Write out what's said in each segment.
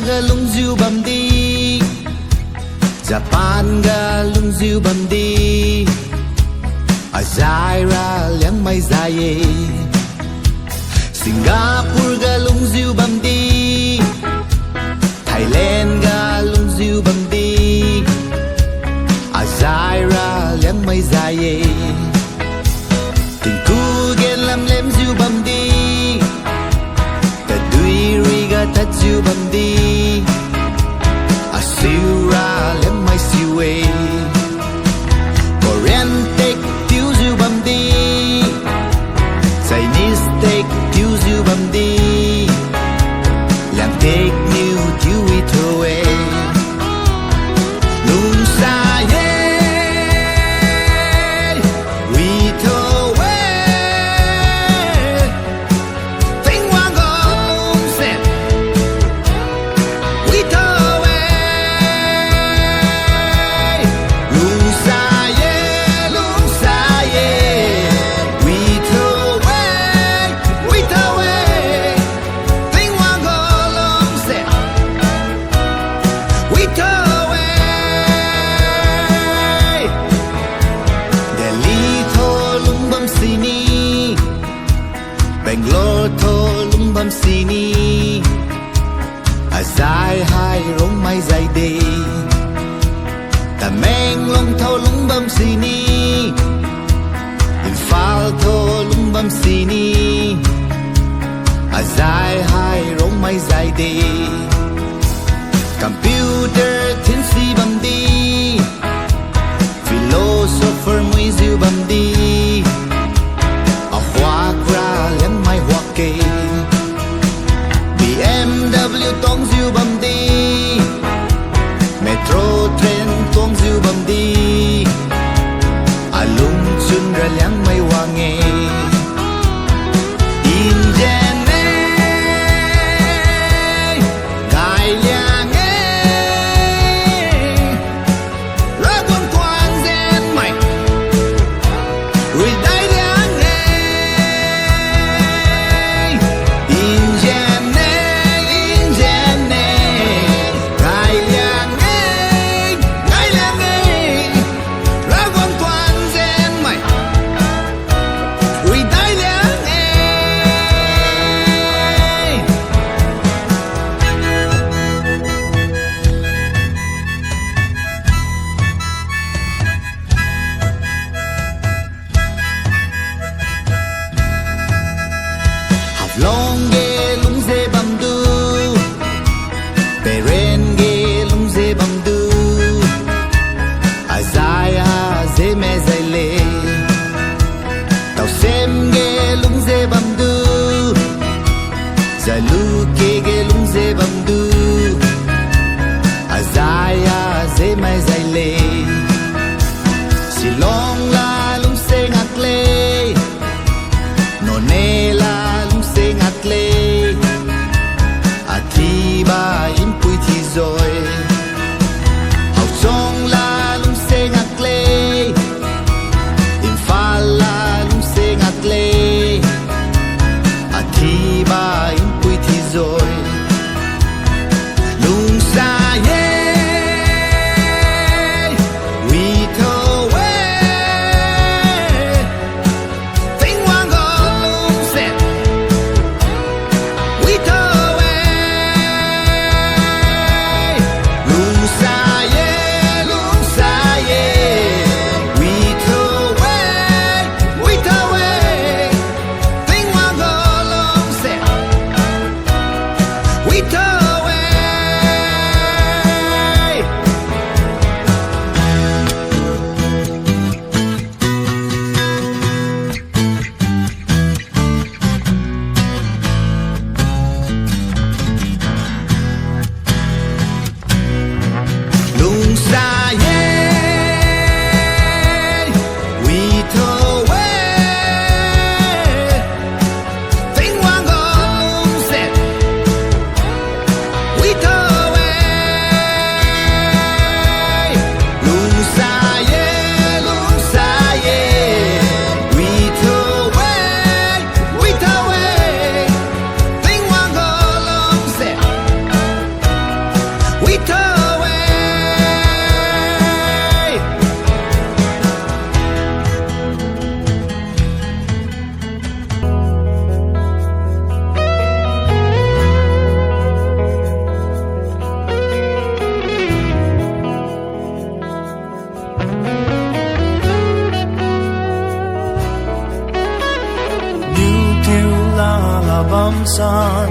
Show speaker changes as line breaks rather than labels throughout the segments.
ga lung ziu bam di Japan ga lung ziu bam di Azaira liang mai zaye Singapore ga lung ziu bam di Thailand ga lung ziu bam di Azaira liang mai zaye Tình cu gen lam lem ziu bam di Ta dui ri ga ta ziu bam di Siêu ra lem mai siêu e Korean take tiêu diêu bam đi Chinese take tiêu diêu bam đi Làm take new tiêu y thô e Nung sa ye We thô e Tiếng hoa gom sen We thô Bangalore thô lung bam sini Azai hai rong mai zai de Ta meng long thô lung bam sini Infal thô lung bam sini Azai hai rong mai zai de Computer thiên si bam di Philosopher mui ziu bam di Hoa ra lem mai hoa kê BMW tông diêu bam đi Metro train tông diêu bam đi Lung chun ra liang mai hoa nghe Indian gai liang san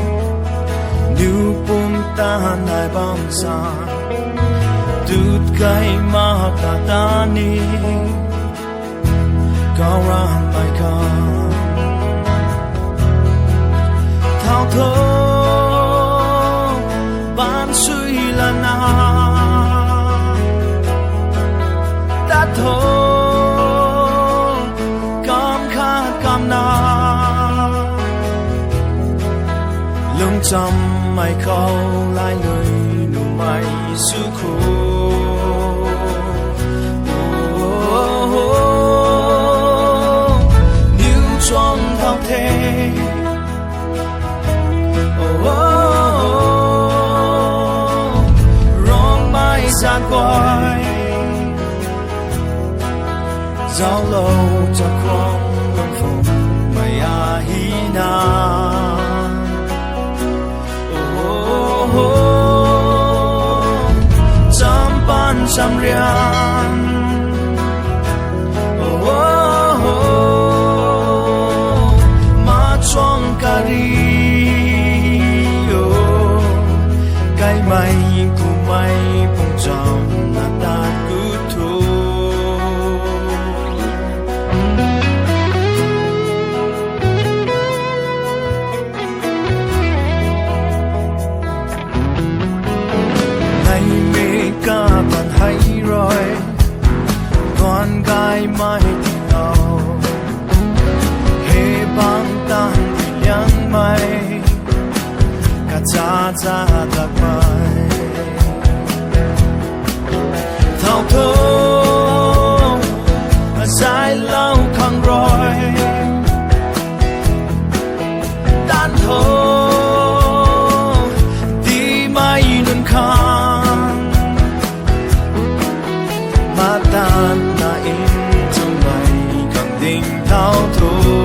nu pum ta nai bang san tut kai ma ta ta ni cao ra mai ka thao thơ ban suy là na ta thơ cam kha cam na lung chăm mai khâu lai người nu mai su khu trong thao thế rong mai xa quay giao lâu cho con lòng phụng mày à hi na chăm ban chăm rian choang cario cái mai cu mai bông trong là ta cứ thu ngày mê ca bạn hay rồi con gái mai thì nào hê băng tan yang mai cả cha cha đặc mai thao thơ dài lâu khăng rồi tan thơ đi mai nun khang mà tan na in trong mai khẳng định thao thơ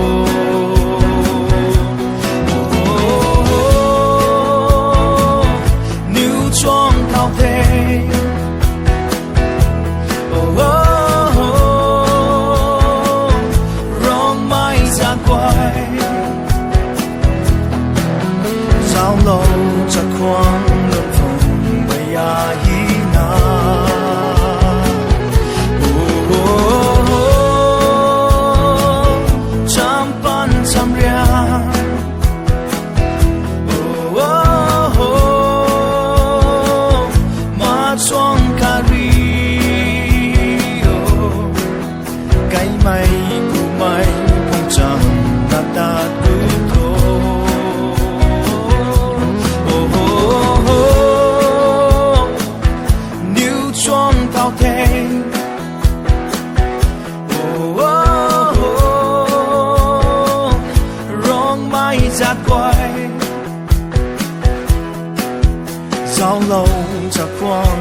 sao lâu chắc khoan được phòng bây giờ hi na chăm ban chăm ria mà choang cari cái mây của mây không chẳng là ta cứ quay giao lâu chắc quan